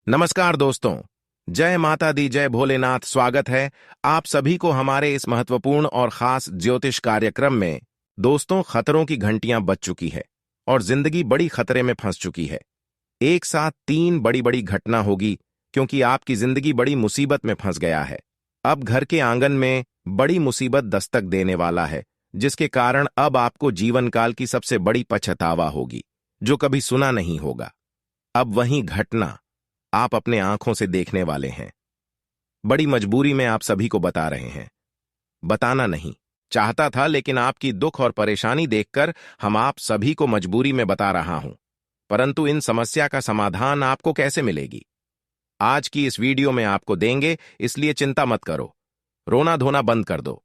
नमस्कार दोस्तों। जय माता दी, जय भोलेनाथ। स्वागत है आप सभी को हमारे इस महत्वपूर्ण और खास ज्योतिष कार्यक्रम में। दोस्तों, खतरों की घंटियां बज चुकी है और जिंदगी बड़ी खतरे में फंस चुकी है। एक साथ तीन बड़ी बड़ी घटना होगी क्योंकि आपकी जिंदगी बड़ी मुसीबत में फंस गया है। अब घर के आंगन में बड़ी मुसीबत दस्तक देने वाला है, जिसके कारण अब आपको जीवन काल की सबसे बड़ी पछतावा होगी, जो कभी सुना नहीं होगा। अब वही घटना आप अपने आंखों से देखने वाले हैं। बड़ी मजबूरी में आप सभी को बता रहे हैं। बताना नहीं चाहता था, लेकिन आपकी दुख और परेशानी देखकर हम आप सभी को मजबूरी में बता रहा हूं। परंतु इन समस्या का समाधान आपको कैसे मिलेगी, आज की इस वीडियो में आपको देंगे, इसलिए चिंता मत करो। रोना धोना बंद कर दो।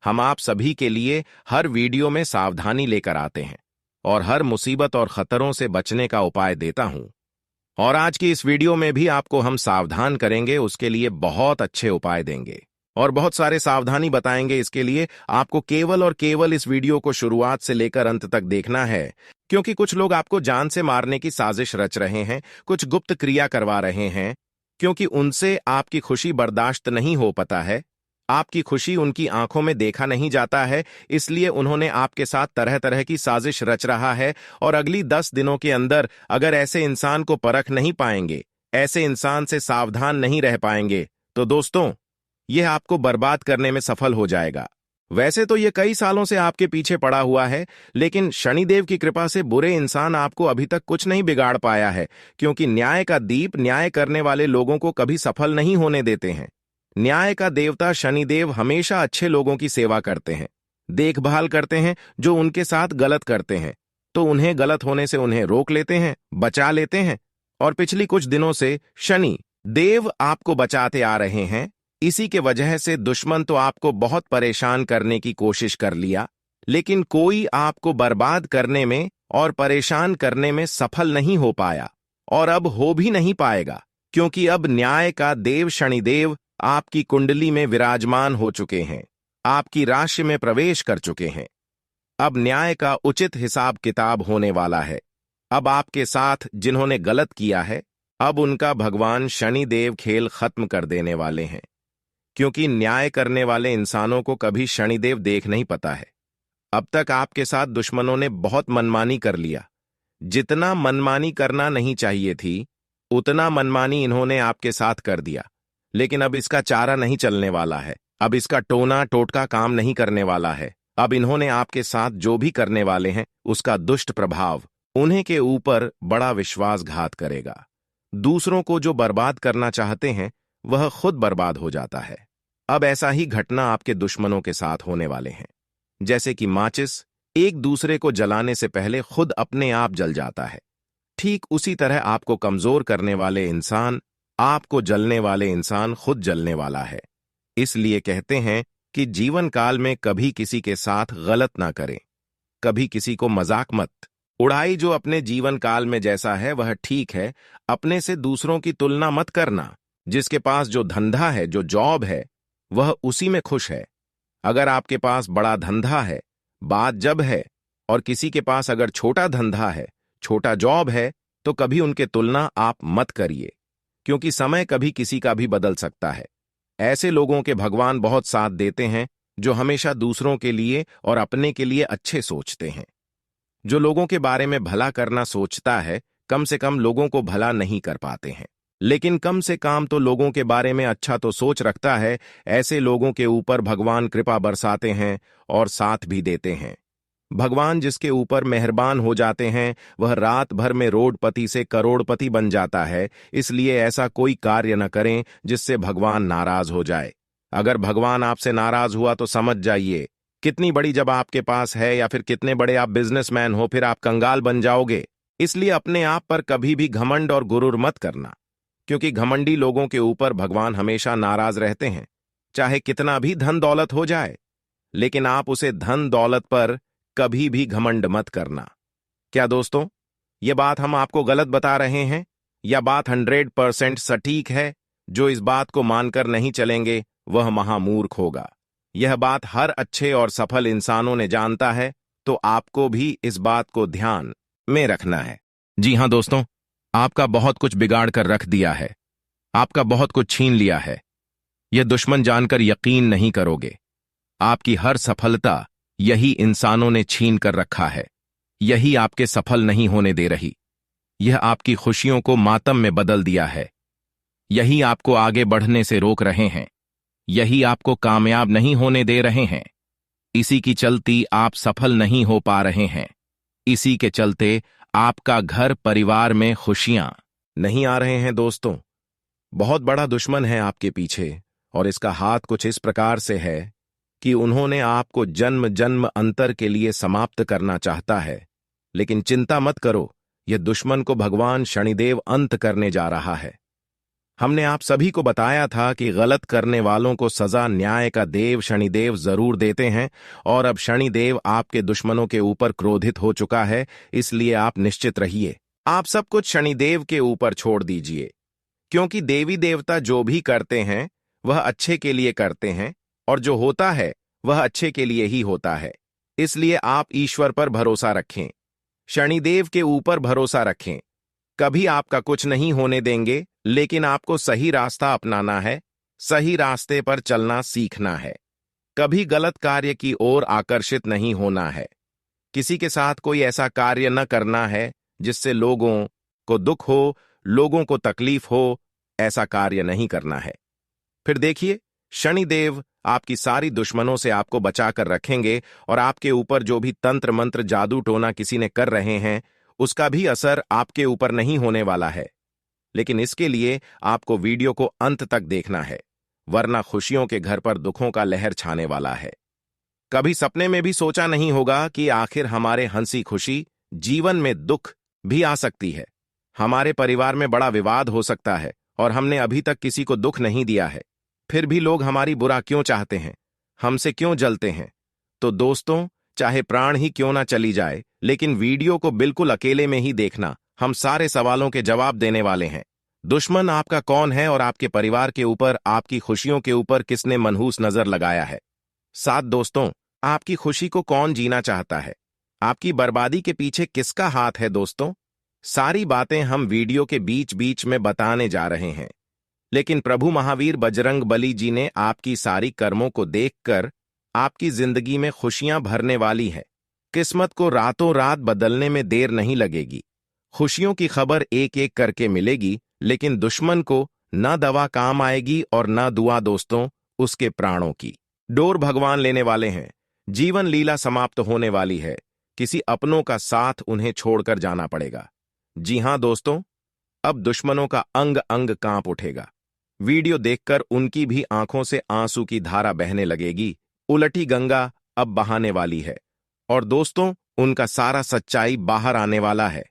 हम आप सभी के लिए हर वीडियो में सावधानी लेकर आते हैं और हर मुसीबत और खतरों से बचने का उपाय देता हूं। और आज की इस वीडियो में भी आपको हम सावधान करेंगे, उसके लिए बहुत अच्छे उपाय देंगे और बहुत सारे सावधानी बताएंगे। इसके लिए आपको केवल और केवल इस वीडियो को शुरुआत से लेकर अंत तक देखना है, क्योंकि कुछ लोग आपको जान से मारने की साजिश रच रहे हैं, कुछ गुप्त क्रिया करवा रहे हैं, क्योंकि उनसे आपकी खुशी बर्दाश्त नहीं हो पाता है। आपकी खुशी उनकी आंखों में देखा नहीं जाता है, इसलिए उन्होंने आपके साथ तरह तरह की साजिश रच रहा है। और अगली 10 दिनों के अंदर अगर ऐसे इंसान को परख नहीं पाएंगे, ऐसे इंसान से सावधान नहीं रह पाएंगे, तो दोस्तों यह आपको बर्बाद करने में सफल हो जाएगा। वैसे तो यह कई सालों से आपके पीछे पड़ा हुआ है, लेकिन शनिदेव की कृपा से बुरे इंसान आपको अभी तक कुछ नहीं बिगाड़ पाया है, क्योंकि न्याय का दीप न्याय करने वाले लोगों को कभी सफल नहीं होने देते हैं। न्याय का देवता शनिदेव हमेशा अच्छे लोगों की सेवा करते हैं, देखभाल करते हैं। जो उनके साथ गलत करते हैं तो उन्हें गलत होने से उन्हें रोक लेते हैं, बचा लेते हैं। और पिछली कुछ दिनों से शनि देव आपको बचाते आ रहे हैं। इसी के वजह से दुश्मन तो आपको बहुत परेशान करने की कोशिश कर लिया, लेकिन कोई आपको बर्बाद करने में और परेशान करने में सफल नहीं हो पाया, और अब हो भी नहीं पाएगा, क्योंकि अब न्याय का देव शनिदेव आपकी कुंडली में विराजमान हो चुके हैं, आपकी राशि में प्रवेश कर चुके हैं। अब न्याय का उचित हिसाब किताब होने वाला है। अब आपके साथ जिन्होंने गलत किया है, अब उनका भगवान शनिदेव खेल खत्म कर देने वाले हैं, क्योंकि न्याय करने वाले इंसानों को कभी शनिदेव देख नहीं पाता है। अब तक आपके साथ दुश्मनों ने बहुत मनमानी कर लिया। जितना मनमानी करना नहीं चाहिए थी, उतना मनमानी इन्होंने आपके साथ कर दिया। लेकिन अब इसका चारा नहीं चलने वाला है, अब इसका टोना टोटका काम नहीं करने वाला है। अब इन्होंने आपके साथ जो भी करने वाले हैं, उसका दुष्ट प्रभाव उन्हें के ऊपर बड़ा विश्वासघात करेगा। दूसरों को जो बर्बाद करना चाहते हैं, वह खुद बर्बाद हो जाता है। अब ऐसा ही घटना आपके दुश्मनों के साथ होने वाले हैं। जैसे कि माचिस एक दूसरे को जलाने से पहले खुद अपने आप जल जाता है, ठीक उसी तरह आपको कमजोर करने वाले इंसान, आपको जलने वाले इंसान खुद जलने वाला है। इसलिए कहते हैं कि जीवन काल में कभी किसी के साथ गलत ना करें, कभी किसी को मजाक मत उड़ाई। जो अपने जीवन काल में जैसा है वह ठीक है, अपने से दूसरों की तुलना मत करना। जिसके पास जो धंधा है, जो जॉब है, वह उसी में खुश है। अगर आपके पास बड़ा धंधा है, बात जब है, और किसी के पास अगर छोटा धंधा है, छोटा जॉब है, तो कभी उनके तुलना आप मत करिए, क्योंकि समय कभी किसी का भी बदल सकता है। ऐसे लोगों के भगवान बहुत साथ देते हैं, जो हमेशा दूसरों के लिए और अपने के लिए अच्छे सोचते हैं। जो लोगों के बारे में भला करना सोचता है, कम से कम लोगों को भला नहीं कर पाते हैं, लेकिन कम से कम तो लोगों के बारे में अच्छा तो सोच रखता है। ऐसे लोगों के ऊपर भगवान कृपा बरसाते हैं और साथ भी देते हैं। भगवान जिसके ऊपर मेहरबान हो जाते हैं, वह रात भर में रोडपति से करोड़पति बन जाता है। इसलिए ऐसा कोई कार्य न करें जिससे भगवान नाराज हो जाए। अगर भगवान आपसे नाराज हुआ तो समझ जाइए, कितनी बड़ी जब आपके पास है या फिर कितने बड़े आप बिजनेसमैन हो, फिर आप कंगाल बन जाओगे। इसलिए अपने आप पर कभी भी घमंड और गुरूर मत करना, क्योंकि घमंडी लोगों के ऊपर भगवान हमेशा नाराज रहते हैं, चाहे कितना भी धन दौलत हो जाए। लेकिन आप उसे धन दौलत पर कभी भी घमंड मत करना। क्या दोस्तों, यह बात हम आपको गलत बता रहे हैं या बात 100% सटीक है? जो इस बात को मानकर नहीं चलेंगे वह महामूर्ख होगा। यह बात हर अच्छे और सफल इंसानों ने जानता है, तो आपको भी इस बात को ध्यान में रखना है। जी हां दोस्तों, आपका बहुत कुछ बिगाड़ कर रख दिया है, आपका बहुत कुछ छीन लिया है। यह दुश्मन जानकर यकीन नहीं करोगे, आपकी हर सफलता यही इंसानों ने छीन कर रखा है। यही आपके सफल नहीं होने दे रही। यह आपकी खुशियों को मातम में बदल दिया है। यही आपको आगे बढ़ने से रोक रहे हैं। यही आपको कामयाब नहीं होने दे रहे हैं। इसी की चलती आप सफल नहीं हो पा रहे हैं। इसी के चलते आपका घर परिवार में खुशियां नहीं आ रहे हैं। दोस्तों, बहुत बड़ा दुश्मन है आपके पीछे, और इसका हाथ कुछ इस प्रकार से है कि उन्होंने आपको जन्म जन्म अंतर के लिए समाप्त करना चाहता है। लेकिन चिंता मत करो, यह दुश्मन को भगवान शनिदेव अंत करने जा रहा है। हमने आप सभी को बताया था कि गलत करने वालों को सजा न्याय का देव शनिदेव जरूर देते हैं, और अब शनिदेव आपके दुश्मनों के ऊपर क्रोधित हो चुका है। इसलिए आप निश्चित रहिए, आप सब कुछ शनिदेव के ऊपर छोड़ दीजिए, क्योंकि देवी देवता जो भी करते हैं वह अच्छे के लिए करते हैं, और जो होता है वह अच्छे के लिए ही होता है। इसलिए आप ईश्वर पर भरोसा रखें, शनिदेव के ऊपर भरोसा रखें। कभी आपका कुछ नहीं होने देंगे, लेकिन आपको सही रास्ता अपनाना है, सही रास्ते पर चलना सीखना है। कभी गलत कार्य की ओर आकर्षित नहीं होना है। किसी के साथ कोई ऐसा कार्य न करना है जिससे लोगों को दुख हो, लोगों को तकलीफ हो। ऐसा कार्य नहीं करना है। फिर देखिए, शनिदेव आपकी सारी दुश्मनों से आपको बचाकर रखेंगे, और आपके ऊपर जो भी तंत्र मंत्र जादू टोना किसी ने कर रहे हैं उसका भी असर आपके ऊपर नहीं होने वाला है। लेकिन इसके लिए आपको वीडियो को अंत तक देखना है, वरना खुशियों के घर पर दुखों का लहर छाने वाला है। कभी सपने में भी सोचा नहीं होगा कि आखिर हमारे हंसी खुशी जीवन में दुख भी आ सकती है। हमारे परिवार में बड़ा विवाद हो सकता है, और हमने अभी तक किसी को दुख नहीं दिया है। फिर भी लोग हमारी बुरा क्यों चाहते हैं, हमसे क्यों जलते हैं? तो दोस्तों, चाहे प्राण ही क्यों ना चली जाए, लेकिन वीडियो को बिल्कुल अकेले में ही देखना। हम सारे सवालों के जवाब देने वाले हैं। दुश्मन आपका कौन है, और आपके परिवार के ऊपर, आपकी खुशियों के ऊपर किसने मनहूस नजर लगाया है? साथ दोस्तों, आपकी खुशी को कौन जीना चाहता है? आपकी बर्बादी के पीछे किसका हाथ है? दोस्तों, सारी बातें हम वीडियो के बीच बीच में बताने जा रहे हैं। लेकिन प्रभु महावीर बजरंग बली जी ने आपकी सारी कर्मों को देखकर आपकी जिंदगी में खुशियां भरने वाली है। किस्मत को रातों रात बदलने में देर नहीं लगेगी। खुशियों की खबर एक एक करके मिलेगी, लेकिन दुश्मन को न दवा काम आएगी और न दुआ। दोस्तों, उसके प्राणों की डोर भगवान लेने वाले हैं। जीवन लीला समाप्त होने वाली है। किसी अपनों का साथ उन्हें छोड़कर जाना पड़ेगा। जी हां दोस्तों, अब दुश्मनों का अंग अंग कांप उठेगा। वीडियो देखकर उनकी भी आंखों से आंसू की धारा बहने लगेगी। उलटी गंगा अब बहाने वाली है, और दोस्तों, उनका सारा सच्चाई बाहर आने वाला है।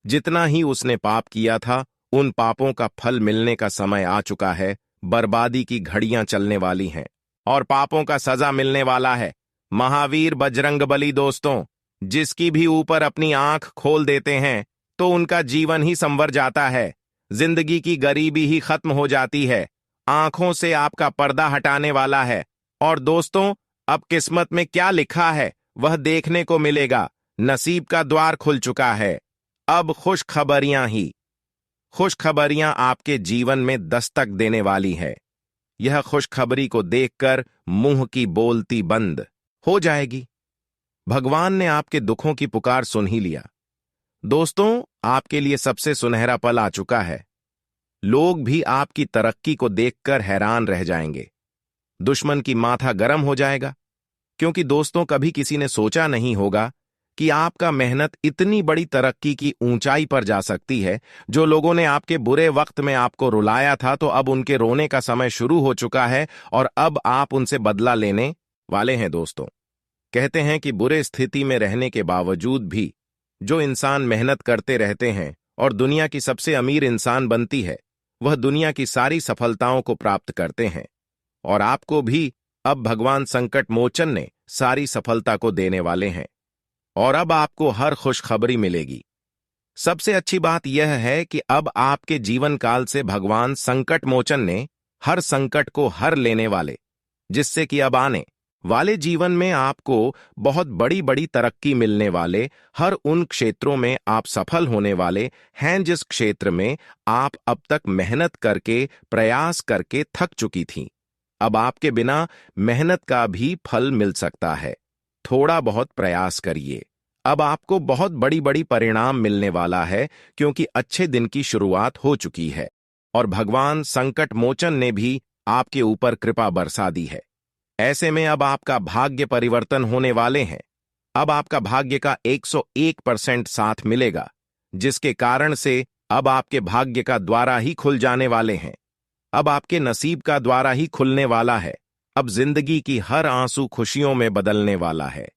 जितना ही उसने पाप किया था, उन पापों का फल मिलने का समय आ चुका है। बर्बादी की घड़ियां चलने वाली हैं, और पापों का सजा मिलने वाला है। महावीर बजरंगबली दोस्तों, जिसकी भी ऊपर अपनी आंख खोल देते हैं तो उनका जीवन ही संवर जाता है। जिंदगी की गरीबी ही खत्म हो जाती है। आंखों से आपका पर्दा हटाने वाला है। और दोस्तों, अब किस्मत में क्या लिखा है वह देखने को मिलेगा। नसीब का द्वार खुल चुका है। अब खुशखबरियां आपके जीवन में दस्तक देने वाली है। यह खुशखबरी को देखकर मुंह की बोलती बंद हो जाएगी। भगवान ने आपके दुखों की पुकार सुन ही लिया। दोस्तों, आपके लिए सबसे सुनहरा पल आ चुका है। लोग भी आपकी तरक्की को देखकर हैरान रह जाएंगे। दुश्मन की माथा गर्म हो जाएगा, क्योंकि दोस्तों, कभी किसी ने सोचा नहीं होगा कि आपका मेहनत इतनी बड़ी तरक्की की ऊंचाई पर जा सकती है। जो लोगों ने आपके बुरे वक्त में आपको रुलाया था, तो अब उनके रोने का समय शुरू हो चुका है, और अब आप उनसे बदला लेने वाले हैं। दोस्तों, कहते हैं कि बुरे स्थिति में रहने के बावजूद भी जो इंसान मेहनत करते रहते हैं और दुनिया की सबसे अमीर इंसान बनती है, वह दुनिया की सारी सफलताओं को प्राप्त करते हैं। और आपको भी अब भगवान संकट मोचन ने सारी सफलता को देने वाले हैं, और अब आपको हर खुशखबरी मिलेगी। सबसे अच्छी बात यह है कि अब आपके जीवन काल से भगवान संकट मोचन ने हर संकट को हर लेने वाले, जिससे कि अब आने वाले जीवन में आपको बहुत बड़ी बड़ी तरक्की मिलने वाले, हर उन क्षेत्रों में आप सफल होने वाले हैं जिस क्षेत्र में आप अब तक मेहनत करके, प्रयास करके थक चुकी थीं। अब आपके बिना मेहनत का भी फल मिल सकता है। थोड़ा बहुत प्रयास करिए। अब आपको बहुत बड़ी बड़ी परिणाम मिलने वाला है, क्योंकि अच्छे दिन की शुरुआत हो चुकी है और भगवान संकट मोचन ने भी आपके ऊपर कृपा बरसा दी है। ऐसे में अब आपका भाग्य परिवर्तन होने वाले हैं। अब आपका भाग्य का 101% साथ मिलेगा, जिसके कारण से अब आपके भाग्य का द्वारा ही खुल जाने वाले हैं। अब आपके नसीब का द्वारा ही खुलने वाला है। अब जिंदगी की हर आंसू खुशियों में बदलने वाला है।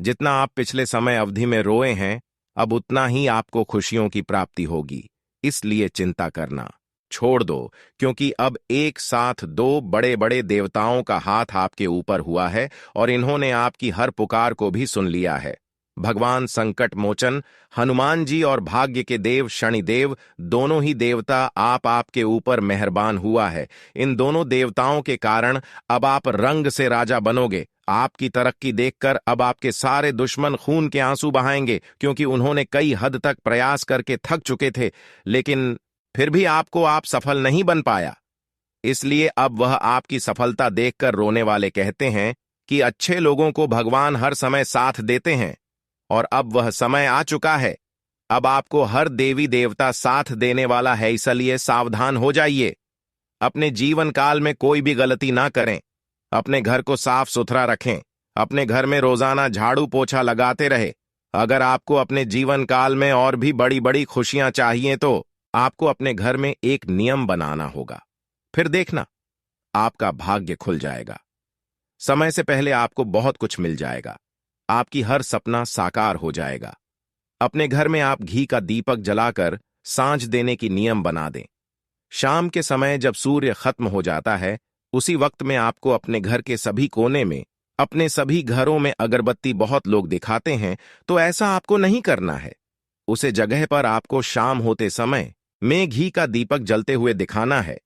जितना आप पिछले समय अवधि में रोए हैं, अब उतना ही आपको खुशियों की प्राप्ति होगी। इसलिए चिंता करना छोड़ दो, क्योंकि अब एक साथ दो बड़े बड़े देवताओं का हाथ आपके ऊपर हुआ है और इन्होंने आपकी हर पुकार को भी सुन लिया है। भगवान संकट मोचन, हनुमान जी और भाग्य के देव शनिदेव, दोनों ही देवता आपके ऊपर मेहरबान हुआ है। इन दोनों देवताओं के कारण अब आप रंग से राजा बनोगे। आपकी तरक्की देखकर अब आपके सारे दुश्मन खून के आंसू बहाएंगे, क्योंकि उन्होंने कई हद तक प्रयास करके थक चुके थे, लेकिन फिर भी आप सफल नहीं बन पाया। इसलिए अब वह आपकी सफलता देखकर रोने वाले कहते हैं कि अच्छे लोगों को भगवान हर समय साथ देते हैं और अब वह समय आ चुका है। अब आपको हर देवी देवता साथ देने वाला है, इसलिए सावधान हो जाइए। अपने जीवन काल में कोई भी गलती ना करें। अपने घर को साफ सुथरा रखें। अपने घर में रोजाना झाड़ू पोछा लगाते रहे। अगर आपको अपने जीवन काल में और भी बड़ी बड़ी खुशियां चाहिए तो आपको अपने घर में एक नियम बनाना होगा। फिर देखना, आपका भाग्य खुल जाएगा। समय से पहले आपको बहुत कुछ मिल जाएगा। आपकी हर सपना साकार हो जाएगा। अपने घर में आप घी का दीपक जलाकर सांझ देने की नियम बना दें। शाम के समय जब सूर्य खत्म हो जाता है, उसी वक्त में आपको अपने घर के सभी कोने में, अपने सभी घरों में अगरबत्ती बहुत लोग दिखाते हैं, तो ऐसा आपको नहीं करना है। उसे जगह पर आपको शाम होते समय में घी का दीपक जलते हुए दिखाना है।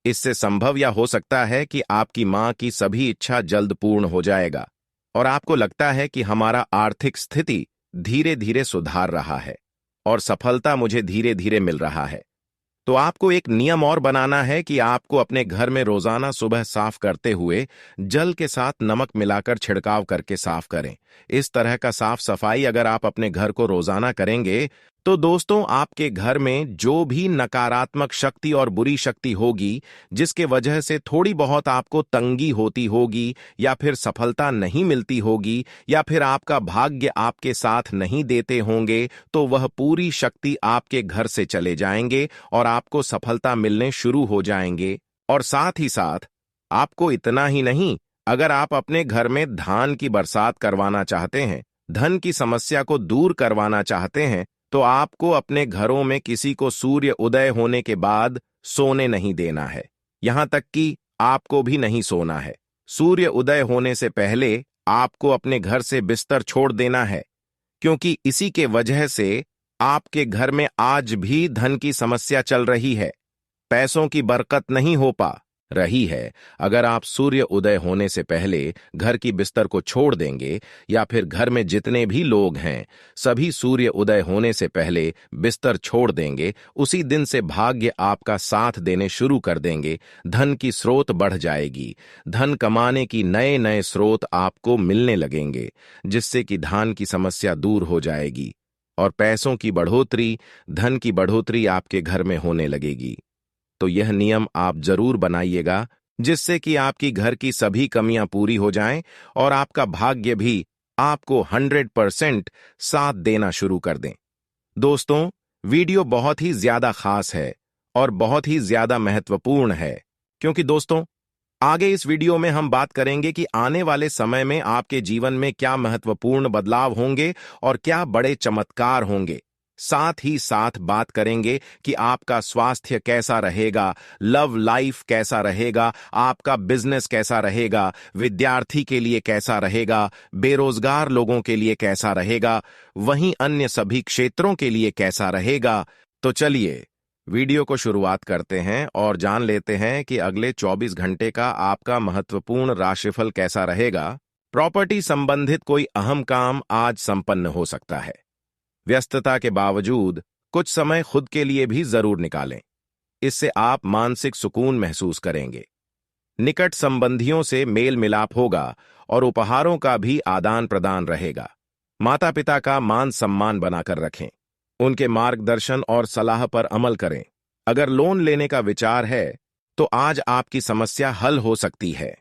इससे संभव या हो सकता है कि आपकी मां की सभी इच्छा जल्द पूर्ण हो जाएगा और आपको लगता है कि हमारा आर्थिक स्थिति धीरे धीरे सुधार रहा है और सफलता मुझे धीरे धीरे मिल रहा है। तो आपको एक नियम और बनाना है कि आपको अपने घर में रोजाना सुबह साफ करते हुए जल के साथ नमक मिलाकर छिड़काव करके साफ करें। इस तरह का साफ सफाई अगर आप अपने घर को रोजाना करेंगे तो दोस्तों, आपके घर में जो भी नकारात्मक शक्ति और बुरी शक्ति होगी, जिसके वजह से थोड़ी बहुत आपको तंगी होती होगी या फिर सफलता नहीं मिलती होगी या फिर आपका भाग्य आपके साथ नहीं देते होंगे, तो वह पूरी शक्ति आपके घर से चले जाएंगे और आपको सफलता मिलने शुरू हो जाएंगे। और साथ ही साथ आपको इतना ही नहीं, अगर आप अपने घर में धान की बरसात करवाना चाहते हैं, धन की समस्या को दूर करवाना चाहते हैं, तो आपको अपने घरों में किसी को सूर्य उदय होने के बाद सोने नहीं देना है। यहां तक कि आपको भी नहीं सोना है। सूर्य उदय होने से पहले आपको अपने घर से बिस्तर छोड़ देना है, क्योंकि इसी के वजह से आपके घर में आज भी धन की समस्या चल रही है। पैसों की बरकत नहीं हो पा रही है। अगर आप सूर्य उदय होने से पहले घर की बिस्तर को छोड़ देंगे या फिर घर में जितने भी लोग हैं सभी सूर्य उदय होने से पहले बिस्तर छोड़ देंगे, उसी दिन से भाग्य आपका साथ देने शुरू कर देंगे। धन की स्रोत बढ़ जाएगी। धन कमाने की नए नए स्रोत आपको मिलने लगेंगे, जिससे कि धन की समस्या दूर हो जाएगी और पैसों की बढ़ोतरी, धन की बढ़ोतरी आपके घर में होने लगेगी। तो यह नियम आप जरूर बनाइएगा, जिससे कि आपकी घर की सभी कमियां पूरी हो जाएं और आपका भाग्य भी आपको 100% साथ देना शुरू कर दें। दोस्तों, वीडियो बहुत ही ज्यादा खास है और बहुत ही ज्यादा महत्वपूर्ण है, क्योंकि दोस्तों, आगे इस वीडियो में हम बात करेंगे कि आने वाले समय में आपके जीवन में क्या महत्वपूर्ण बदलाव होंगे और क्या बड़े चमत्कार होंगे। साथ ही साथ बात करेंगे कि आपका स्वास्थ्य कैसा रहेगा, लव लाइफ कैसा रहेगा, आपका बिजनेस कैसा रहेगा, विद्यार्थी के लिए कैसा रहेगा, बेरोजगार लोगों के लिए कैसा रहेगा, वहीं अन्य सभी क्षेत्रों के लिए कैसा रहेगा। तो चलिए वीडियो को शुरुआत करते हैं और जान लेते हैं कि अगले 24 घंटे का आपका महत्वपूर्ण राशिफल कैसा रहेगा। प्रॉपर्टी संबंधित कोई अहम काम आज संपन्न हो सकता है। व्यस्तता के बावजूद कुछ समय खुद के लिए भी जरूर निकालें। इससे आप मानसिक सुकून महसूस करेंगे। निकट संबंधियों से मेल मिलाप होगा और उपहारों का भी आदान प्रदान रहेगा। माता पिता का मान सम्मान बनाकर रखें। उनके मार्गदर्शन और सलाह पर अमल करें। अगर लोन लेने का विचार है तो आज आपकी समस्या हल हो सकती है।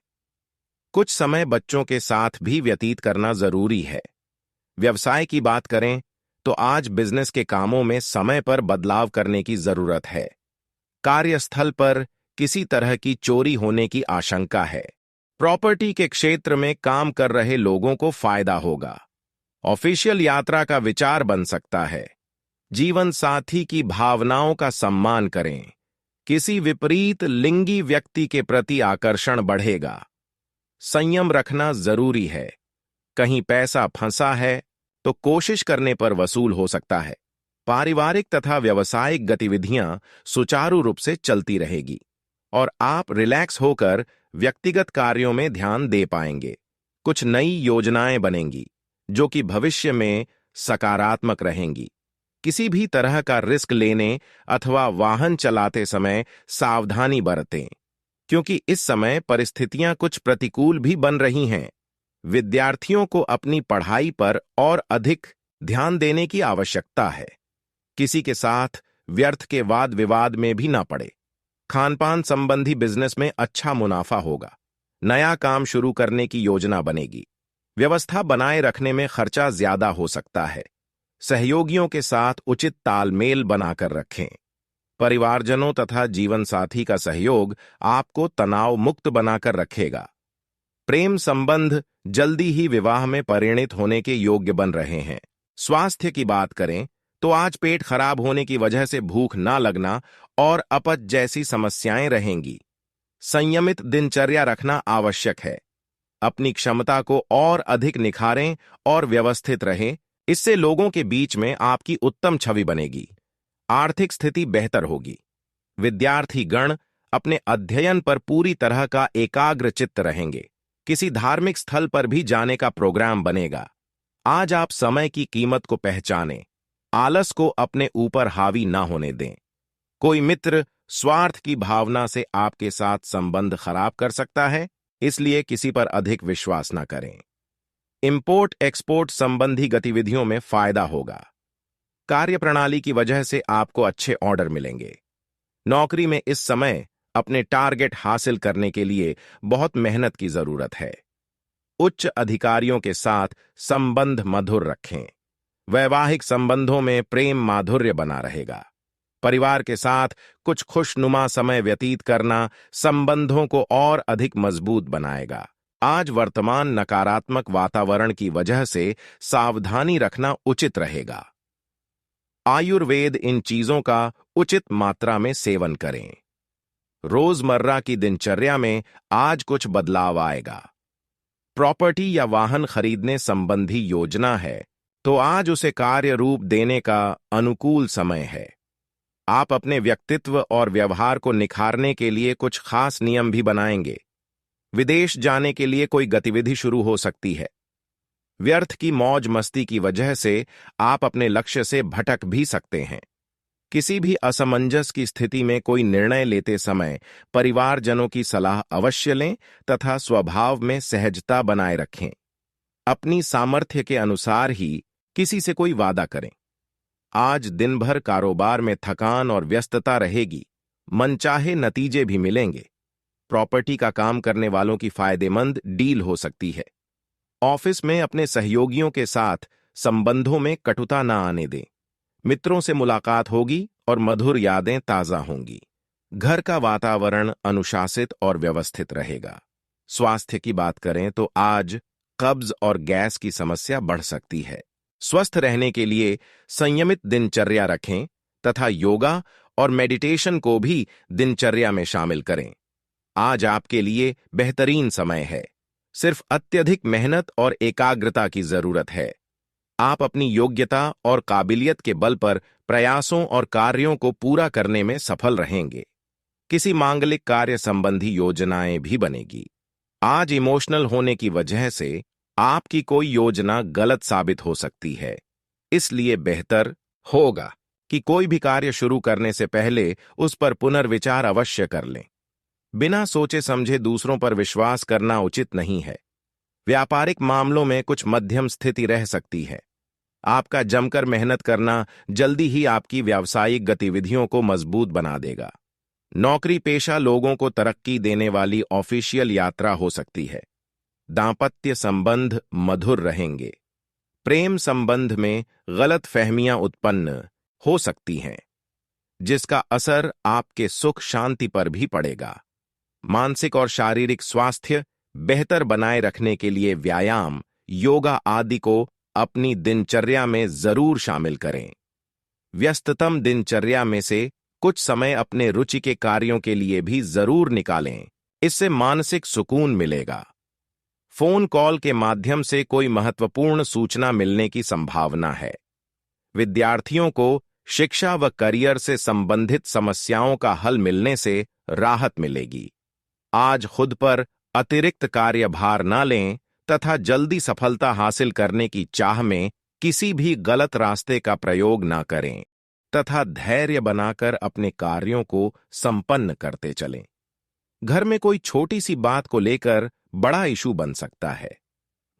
कुछ समय बच्चों के साथ भी व्यतीत करना जरूरी है। व्यवसाय की बात करें तो आज बिजनेस के कामों में समय पर बदलाव करने की जरूरत है। कार्यस्थल पर किसी तरह की चोरी होने की आशंका है। प्रॉपर्टी के क्षेत्र में काम कर रहे लोगों को फायदा होगा। ऑफिशियल यात्रा का विचार बन सकता है। जीवन साथी की भावनाओं का सम्मान करें। किसी विपरीत लिंगी व्यक्ति के प्रति आकर्षण बढ़ेगा। संयम रखना जरूरी है। कहीं पैसा फंसा है तो कोशिश करने पर वसूल हो सकता है। पारिवारिक तथा व्यावसायिक गतिविधियां सुचारू रूप से चलती रहेगी और आप रिलैक्स होकर व्यक्तिगत कार्यों में ध्यान दे पाएंगे। कुछ नई योजनाएं बनेंगी जो कि भविष्य में सकारात्मक रहेंगी। किसी भी तरह का रिस्क लेने अथवा वाहन चलाते समय सावधानी बरतें, क्योंकि इस समय परिस्थितियां कुछ प्रतिकूल भी बन रही हैं। विद्यार्थियों को अपनी पढ़ाई पर और अधिक ध्यान देने की आवश्यकता है। किसी के साथ व्यर्थ के वाद विवाद में भी ना पड़े। खानपान संबंधी बिजनेस में अच्छा मुनाफा होगा। नया काम शुरू करने की योजना बनेगी। व्यवस्था बनाए रखने में खर्चा ज्यादा हो सकता है। सहयोगियों के साथ उचित तालमेल बनाकर रखें। परिवारजनों तथा जीवन साथी का सहयोग आपको तनाव मुक्त बनाकर रखेगा। प्रेम संबंध जल्दी ही विवाह में परिणित होने के योग्य बन रहे हैं। स्वास्थ्य की बात करें तो आज पेट खराब होने की वजह से भूख ना लगना और अपच जैसी समस्याएं रहेंगी। संयमित दिनचर्या रखना आवश्यक है। अपनी क्षमता को और अधिक निखारें और व्यवस्थित रहें। इससे लोगों के बीच में आपकी उत्तम छवि बनेगी। आर्थिक स्थिति बेहतर होगी। विद्यार्थी गण अपने अध्ययन पर पूरी तरह का एकाग्र चित्त रहेंगे। किसी धार्मिक स्थल पर भी जाने का प्रोग्राम बनेगा। आज आप समय की कीमत को पहचानें। आलस को अपने ऊपर हावी ना होने दें। कोई मित्र स्वार्थ की भावना से आपके साथ संबंध खराब कर सकता है, इसलिए किसी पर अधिक विश्वास न करें। इंपोर्ट एक्सपोर्ट संबंधी गतिविधियों में फायदा होगा। कार्यप्रणाली की वजह से आपको अच्छे ऑर्डर मिलेंगे। नौकरी में इस समय अपने टारगेट हासिल करने के लिए बहुत मेहनत की जरूरत है। उच्च अधिकारियों के साथ संबंध मधुर रखें। वैवाहिक संबंधों में प्रेम माधुर्य बना रहेगा। परिवार के साथ कुछ खुशनुमा समय व्यतीत करना संबंधों को और अधिक मजबूत बनाएगा। आज वर्तमान नकारात्मक वातावरण की वजह से सावधानी रखना उचित रहेगा। आयुर्वेद इन चीजों का उचित मात्रा में सेवन करें। रोजमर्रा की दिनचर्या में आज कुछ बदलाव आएगा। प्रॉपर्टी या वाहन खरीदने संबंधी योजना है तो आज उसे कार्य रूप देने का अनुकूल समय है। आप अपने व्यक्तित्व और व्यवहार को निखारने के लिए कुछ खास नियम भी बनाएंगे। विदेश जाने के लिए कोई गतिविधि शुरू हो सकती है। व्यर्थ की मौज मस्ती की वजह से आप अपने लक्ष्य से भटक भी सकते हैं। किसी भी असमंजस की स्थिति में कोई निर्णय लेते समय परिवारजनों की सलाह अवश्य लें तथा स्वभाव में सहजता बनाए रखें। अपनी सामर्थ्य के अनुसार ही किसी से कोई वादा करें। आज दिन भर कारोबार में थकान और व्यस्तता रहेगी। मनचाहे नतीजे भी मिलेंगे। प्रॉपर्टी का काम करने वालों की फायदेमंद डील हो सकती है। ऑफिस में अपने सहयोगियों के साथ संबंधों में कटुता ना आने दें। मित्रों से मुलाकात होगी और मधुर यादें ताजा होंगी। घर का वातावरण अनुशासित और व्यवस्थित रहेगा। स्वास्थ्य की बात करें तो आज कब्ज और गैस की समस्या बढ़ सकती है। स्वस्थ रहने के लिए संयमित दिनचर्या रखें तथा योगा और मेडिटेशन को भी दिनचर्या में शामिल करें। आज आपके लिए बेहतरीन समय है। सिर्फ अत्यधिक मेहनत और एकाग्रता की जरूरत है। आप अपनी योग्यता और काबिलियत के बल पर प्रयासों और कार्यों को पूरा करने में सफल रहेंगे। किसी मांगलिक कार्य संबंधी योजनाएं भी बनेगी। आज इमोशनल होने की वजह से आपकी कोई योजना गलत साबित हो सकती है, इसलिए बेहतर होगा कि कोई भी कार्य शुरू करने से पहले उस पर पुनर्विचार अवश्य कर लें। बिना सोचे समझे दूसरों पर विश्वास करना उचित नहीं है। व्यापारिक मामलों में कुछ मध्यम स्थिति रह सकती है। आपका जमकर मेहनत करना जल्दी ही आपकी व्यावसायिक गतिविधियों को मजबूत बना देगा। नौकरी पेशा लोगों को तरक्की देने वाली ऑफिशियल यात्रा हो सकती है। दांपत्य संबंध मधुर रहेंगे। प्रेम संबंध में गलत फहमियां उत्पन्न हो सकती हैं, जिसका असर आपके सुख शांति पर भी पड़ेगा। मानसिक और शारीरिक स्वास्थ्य बेहतर बनाए रखने के लिए व्यायाम, योगा आदि को अपनी दिनचर्या में जरूर शामिल करें। व्यस्ततम दिनचर्या में से कुछ समय अपने रुचि के कार्यों के लिए भी जरूर निकालें, इससे मानसिक सुकून मिलेगा। फोन कॉल के माध्यम से कोई महत्वपूर्ण सूचना मिलने की संभावना है। विद्यार्थियों को शिक्षा व करियर से संबंधित समस्याओं का हल मिलने से राहत मिलेगी। आज खुद पर अतिरिक्त कार्यभार न लें तथा जल्दी सफलता हासिल करने की चाह में किसी भी गलत रास्ते का प्रयोग न करें तथा धैर्य बनाकर अपने कार्यों को संपन्न करते चलें। घर में कोई छोटी सी बात को लेकर बड़ा इशू बन सकता है।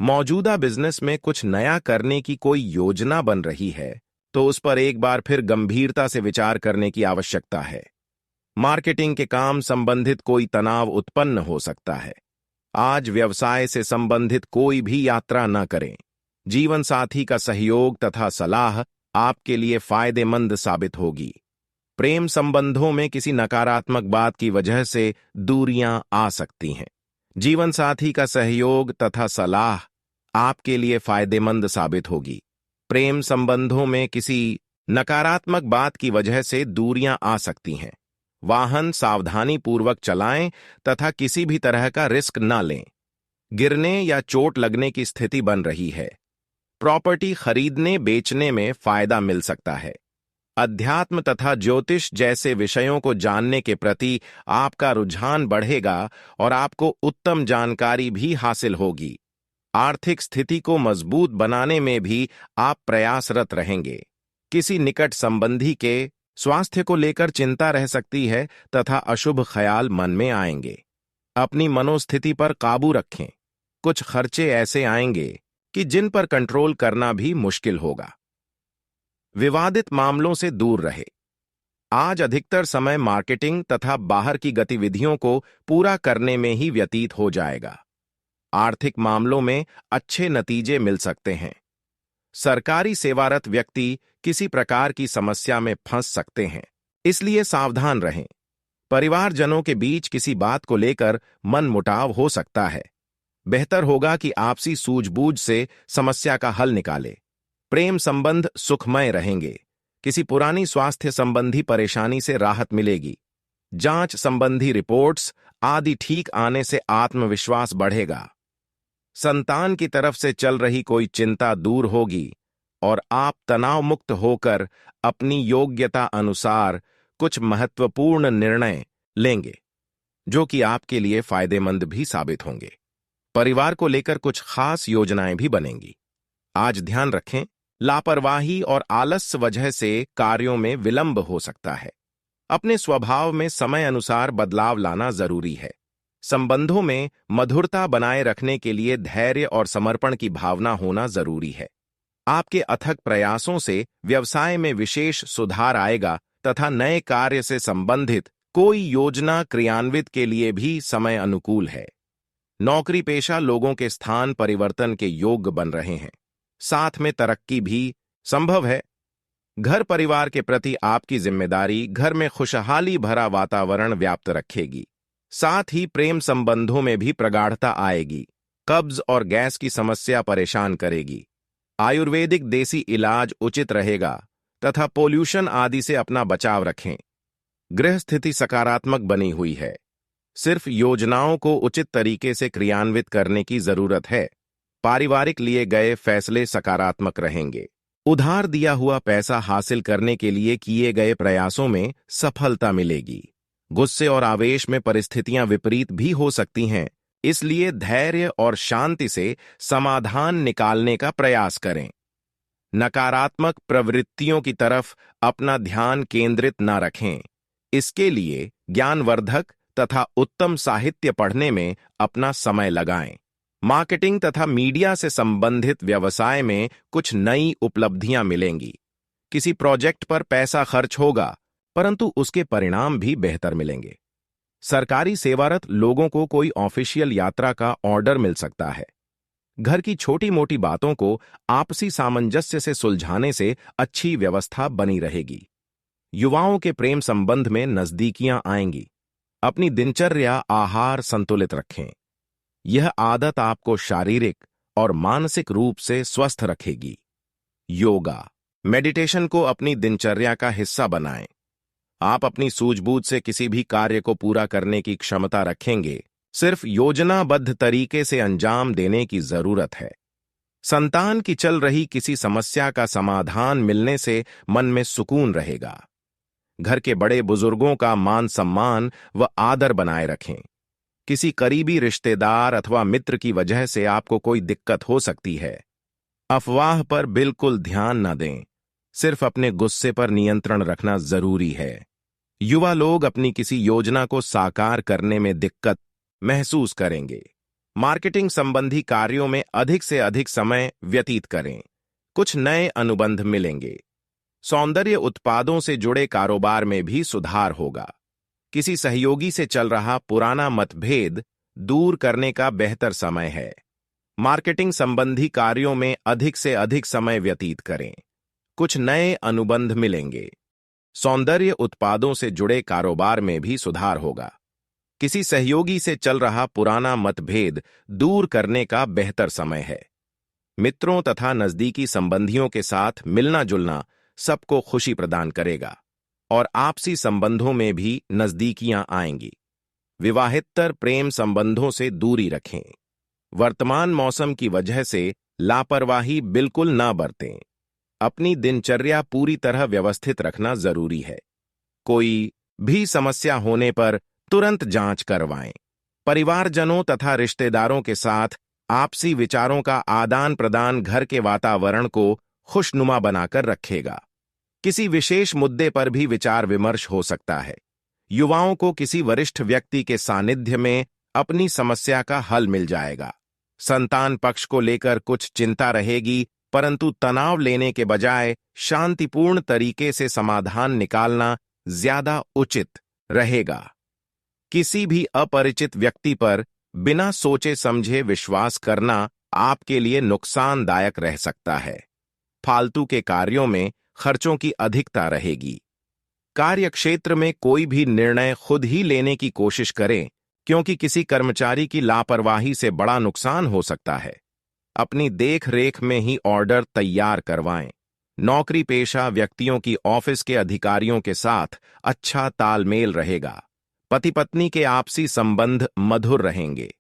मौजूदा बिजनेस में कुछ नया करने की कोई योजना बन रही है तो उस पर एक बार फिर गंभीरता से विचार करने की आवश्यकता है। मार्केटिंग के काम संबंधित कोई तनाव उत्पन्न हो सकता है। आज व्यवसाय से संबंधित कोई भी यात्रा न करें। जीवन साथी का सहयोग तथा सलाह आपके लिए फायदेमंद साबित होगी। प्रेम संबंधों में किसी नकारात्मक बात की वजह से दूरियां आ सकती हैं। जीवन साथी का सहयोग तथा सलाह आपके लिए फायदेमंद साबित होगी। प्रेम संबंधों में किसी नकारात्मक बात की वजह से दूरियां आ सकती हैं। वाहन सावधानी पूर्वक चलाएं तथा किसी भी तरह का रिस्क न लें। गिरने या चोट लगने की स्थिति बन रही है। प्रॉपर्टी खरीदने बेचने में फायदा मिल सकता है। अध्यात्म तथा ज्योतिष जैसे विषयों को जानने के प्रति आपका रुझान बढ़ेगा और आपको उत्तम जानकारी भी हासिल होगी। आर्थिक स्थिति को मजबूत बनाने में भी आप प्रयासरत रहेंगे। किसी निकट संबंधी के स्वास्थ्य को लेकर चिंता रह सकती है तथा अशुभ ख्याल मन में आएंगे। अपनी मनोस्थिति पर काबू रखें। कुछ खर्चे ऐसे आएंगे कि जिन पर कंट्रोल करना भी मुश्किल होगा। विवादित मामलों से दूर रहे। आज अधिकतर समय मार्केटिंग तथा बाहर की गतिविधियों को पूरा करने में ही व्यतीत हो जाएगा। आर्थिक मामलों में अच्छे नतीजे मिल सकते हैं। सरकारी सेवारत व्यक्ति किसी प्रकार की समस्या में फंस सकते हैं, इसलिए सावधान रहें। परिवारजनों के बीच किसी बात को लेकर मनमुटाव हो सकता है। बेहतर होगा कि आपसी सूझबूझ से समस्या का हल निकालें। प्रेम संबंध सुखमय रहेंगे। किसी पुरानी स्वास्थ्य संबंधी परेशानी से राहत मिलेगी। जांच संबंधी रिपोर्ट्स आदि ठीक आने से आत्मविश्वास बढ़ेगा। संतान की तरफ से चल रही कोई चिंता दूर होगी और आप तनाव मुक्त होकर अपनी योग्यता अनुसार कुछ महत्वपूर्ण निर्णय लेंगे, जो कि आपके लिए फायदेमंद भी साबित होंगे। परिवार को लेकर कुछ खास योजनाएं भी बनेंगी। आज ध्यान रखें, लापरवाही और आलस्य वजह से कार्यों में विलंब हो सकता है। अपने स्वभाव में समय अनुसार बदलाव लाना जरूरी है। संबंधों में मधुरता बनाए रखने के लिए धैर्य और समर्पण की भावना होना जरूरी है। आपके अथक प्रयासों से व्यवसाय में विशेष सुधार आएगा तथा नए कार्य से संबंधित कोई योजना क्रियान्वित के लिए भी समय अनुकूल है। नौकरी पेशा लोगों के स्थान परिवर्तन के योग्य बन रहे हैं। साथ में तरक्की भी संभव है। घर परिवार के प्रति आपकी जिम्मेदारी घर में खुशहाली भरा वातावरण व्याप्त रखेगी। साथ ही प्रेम संबंधों में भी प्रगाढ़ता आएगी। कब्ज और गैस की समस्या परेशान करेगी। आयुर्वेदिक देसी इलाज उचित रहेगा तथा पोल्यूशन आदि से अपना बचाव रखें। गृह स्थिति सकारात्मक बनी हुई है। सिर्फ योजनाओं को उचित तरीके से क्रियान्वित करने की जरूरत है। पारिवारिक लिए गए फैसले सकारात्मक रहेंगे। उधार दिया हुआ पैसा हासिल करने के लिए किए गए प्रयासों में सफलता मिलेगी। गुस्से और आवेश में परिस्थितियां विपरीत भी हो सकती हैं, इसलिए धैर्य और शांति से समाधान निकालने का प्रयास करें। नकारात्मक प्रवृत्तियों की तरफ अपना ध्यान केंद्रित न रखें। इसके लिए ज्ञानवर्धक तथा उत्तम साहित्य पढ़ने में अपना समय लगाएं। मार्केटिंग तथा मीडिया से संबंधित व्यवसाय में कुछ नई उपलब्धियां मिलेंगी। किसी प्रोजेक्ट पर पैसा खर्च होगा, परंतु उसके परिणाम भी बेहतर मिलेंगे। सरकारी सेवारत लोगों को कोई ऑफिशियल यात्रा का ऑर्डर मिल सकता है। घर की छोटी मोटी बातों को आपसी सामंजस्य से सुलझाने से अच्छी व्यवस्था बनी रहेगी। युवाओं के प्रेम संबंध में नजदीकियां आएंगी। अपनी दिनचर्या आहार संतुलित रखें। यह आदत आपको शारीरिक और मानसिक रूप से स्वस्थ रखेगी। योगा, मेडिटेशन को अपनी दिनचर्या का हिस्सा बनाएं। आप अपनी सूझबूझ से किसी भी कार्य को पूरा करने की क्षमता रखेंगे। सिर्फ योजनाबद्ध तरीके से अंजाम देने की जरूरत है। संतान की चल रही किसी समस्या का समाधान मिलने से मन में सुकून रहेगा। घर के बड़े बुजुर्गों का मान सम्मान व आदर बनाए रखें। किसी करीबी रिश्तेदार अथवा मित्र की वजह से आपको कोई दिक्कत हो सकती है। अफवाह पर बिल्कुल ध्यान न दें। सिर्फ अपने गुस्से पर नियंत्रण रखना जरूरी है। युवा लोग अपनी किसी योजना को साकार करने में दिक्कत महसूस करेंगे। मार्केटिंग संबंधी कार्यों में अधिक से अधिक समय व्यतीत करें। कुछ नए अनुबंध मिलेंगे। सौंदर्य उत्पादों से जुड़े कारोबार में भी सुधार होगा। किसी सहयोगी से चल रहा पुराना मतभेद दूर करने का बेहतर समय है। मार्केटिंग संबंधी कार्यों में अधिक से अधिक समय व्यतीत करें। कुछ नए अनुबंध मिलेंगे। सौंदर्य उत्पादों से जुड़े कारोबार में भी सुधार होगा। किसी सहयोगी से चल रहा पुराना मतभेद दूर करने का बेहतर समय है। मित्रों तथा नजदीकी संबंधियों के साथ मिलना जुलना सबको खुशी प्रदान करेगा और आपसी संबंधों में भी नजदीकियां आएंगी। विवाहितर प्रेम संबंधों से दूरी रखें। वर्तमान मौसम की वजह से लापरवाही बिल्कुल ना बरतें। अपनी दिनचर्या पूरी तरह व्यवस्थित रखना जरूरी है। कोई भी समस्या होने पर तुरंत जांच करवाएं। परिवारजनों तथा रिश्तेदारों के साथ आपसी विचारों का आदान प्रदान घर के वातावरण को खुशनुमा बनाकर रखेगा। किसी विशेष मुद्दे पर भी विचार विमर्श हो सकता है। युवाओं को किसी वरिष्ठ व्यक्ति के सानिध्य में अपनी समस्या का हल मिल जाएगा। संतान पक्ष को लेकर कुछ चिंता रहेगी, परंतु तनाव लेने के बजाय शांतिपूर्ण तरीके से समाधान निकालना ज्यादा उचित रहेगा। किसी भी अपरिचित व्यक्ति पर बिना सोचे समझे विश्वास करना आपके लिए नुकसानदायक रह सकता है। फालतू के कार्यों में खर्चों की अधिकता रहेगी। कार्यक्षेत्र में कोई भी निर्णय खुद ही लेने की कोशिश करें, क्योंकि किसी कर्मचारी की लापरवाही से बड़ा नुकसान हो सकता है। अपनी देख रेख में ही ऑर्डर तैयार करवाएं। नौकरी पेशा व्यक्तियों की ऑफिस के अधिकारियों के साथ अच्छा तालमेल रहेगा। पति पत्नी के आपसी संबंध मधुर रहेंगे।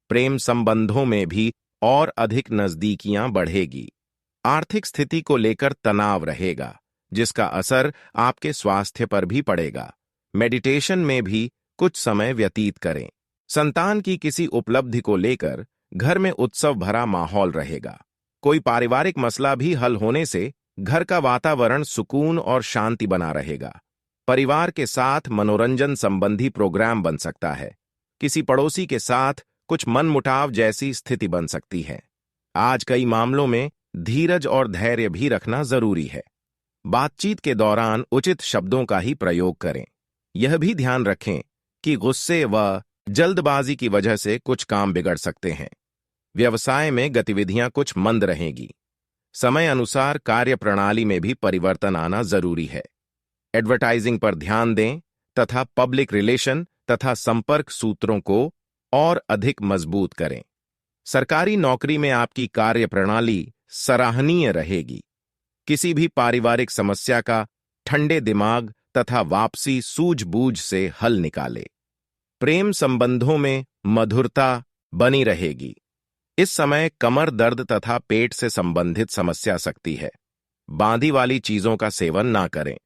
प्रेम संबंधों में भी और अधिक नजदीकियां बढ़ेगी। आर्थिक स्थिति को लेकर तनाव रहेगा, जिसका असर आपके स्वास्थ्य पर भी पड़ेगा। मेडिटेशन में भी कुछ समय व्यतीत करें। संतान की किसी उपलब्धि को लेकर घर में उत्सव भरा माहौल रहेगा। कोई पारिवारिक मसला भी हल होने से घर का वातावरण सुकून और शांति बना रहेगा। परिवार के साथ मनोरंजन संबंधी प्रोग्राम बन सकता है। किसी पड़ोसी के साथ कुछ मनमुटाव जैसी स्थिति बन सकती है। आज कई मामलों में धीरज और धैर्य भी रखना जरूरी है। बातचीत के दौरान उचित शब्दों का ही प्रयोग करें। यह भी ध्यान रखें कि गुस्से व जल्दबाजी की वजह से कुछ काम बिगड़ सकते हैं। व्यवसाय में गतिविधियां कुछ मंद रहेगी। समय अनुसार कार्य प्रणाली में भी परिवर्तन आना जरूरी है। एडवर्टाइजिंग पर ध्यान दें तथा पब्लिक रिलेशन तथा संपर्क सूत्रों को और अधिक मजबूत करें। सरकारी नौकरी में आपकी कार्य प्रणाली सराहनीय रहेगी। किसी भी पारिवारिक समस्या का ठंडे दिमाग तथा वापसी सूझबूझ से हल निकाले। प्रेम संबंधों में मधुरता बनी रहेगी। इस समय कमर दर्द तथा पेट से संबंधित समस्या सकती है। बांदी वाली चीजों का सेवन ना करें।